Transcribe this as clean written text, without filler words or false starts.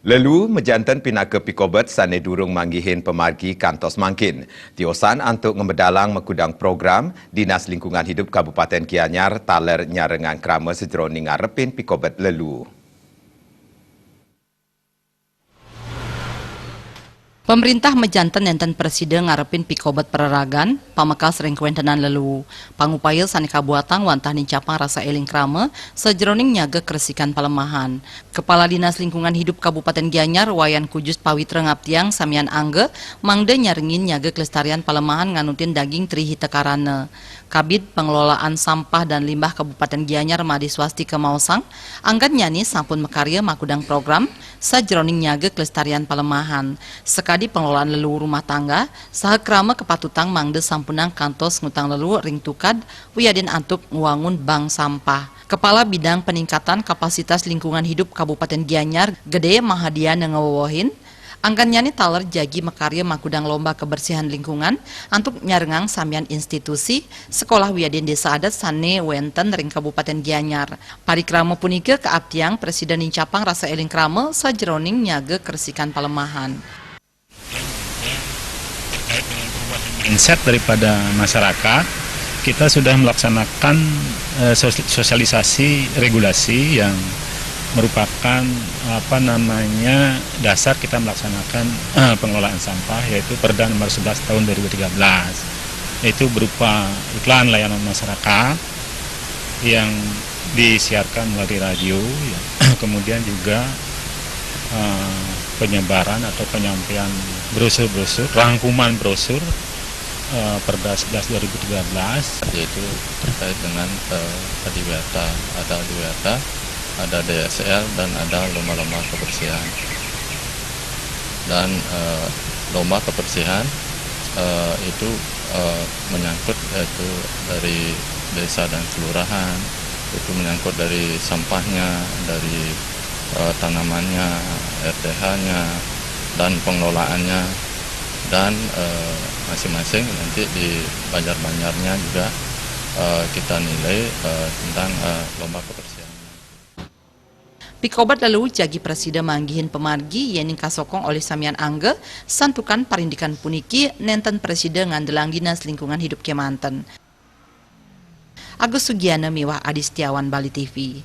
Lalu, mejantan pinaka Pikobet sane durung manggihin pemargi kantos mangkin. Tiosan untuk ngemedalang mekudang program Dinas Lingkungan Hidup Kabupaten Gianyar taler nyarengan krama sejroning ngarepin Pikobet lalu. Pemerintah mejantan enten presiden ngarepin Pikobet peraragan, pamekas rengkuentenan lelu. Pangupaya sani kabuatang wantah nincapang rasa eling krama, sejroning nyaga keresikan palemahan. Kepala Dinas Lingkungan Hidup Kabupaten Gianyar, Wayan Kujus Pawitra Ngaptiang, Samian Angge, mangde nyarengin nyaga kelestarian palemahan nganutin daging trihi tekarana. Kabid Pengelolaan Sampah dan Limbah Kabupaten Gianyar Madi Swasti Kemausang, angkat nyani sampun mekarya makudang program, sejroning nyaga kelestarian palemahan. Sekadi pengelolaan lelu rumah tangga, saha krama kepatutang mangde sampunang kantos ngutang lelu ring tukad, wiyadin antuk nguangun bank sampah. Kepala Bidang Peningkatan Kapasitas Lingkungan Hidup Kabupaten Gianyar, Gede Mahadian ngewowohin, angkan nyani taler jagi mekarya makudang lomba kebersihan lingkungan antuk nyarengang samian institusi sekolah wiyadin desa adat sane wenten ring Kabupaten Gianyar. Parikrama punike keaptiang Presiden Nincapang rasa eling krama sajroning nyaga keresikan palemahan. Terkait dengan perubahan mindset daripada masyarakat, kita sudah melaksanakan sosialisasi regulasi yang merupakan dasar kita melaksanakan pengelolaan sampah, yaitu Perda nomor 11 tahun 2013, yaitu berupa iklan layanan masyarakat yang disiarkan melalui radio, ya. Kemudian juga penyebaran atau penyampaian brosur-brosur, rangkuman brosur Perda 11 2013, yaitu terkait dengan adiwiyata, ada adiwiyata, ada DSL, dan ada lomba-lomba kebersihan. Dan lomba kebersihan itu menyangkut yaitu dari desa dan kelurahan, itu menyangkut dari sampahnya, dari tanamannya, RTH-nya, dan pengelolaannya, dan masing-masing nanti di banjar-banjarnya juga kita nilai tentang lomba kebersihan. Pikobet lalu jagi presiden manggihin pemargi yening kasokong oleh Samian Angge santukan parindikan puniki nenten presiden ngandelang Dinas Lingkungan Hidup Kemanten. Agus Sugiana Miwah Adi Setiawan, Bali TV.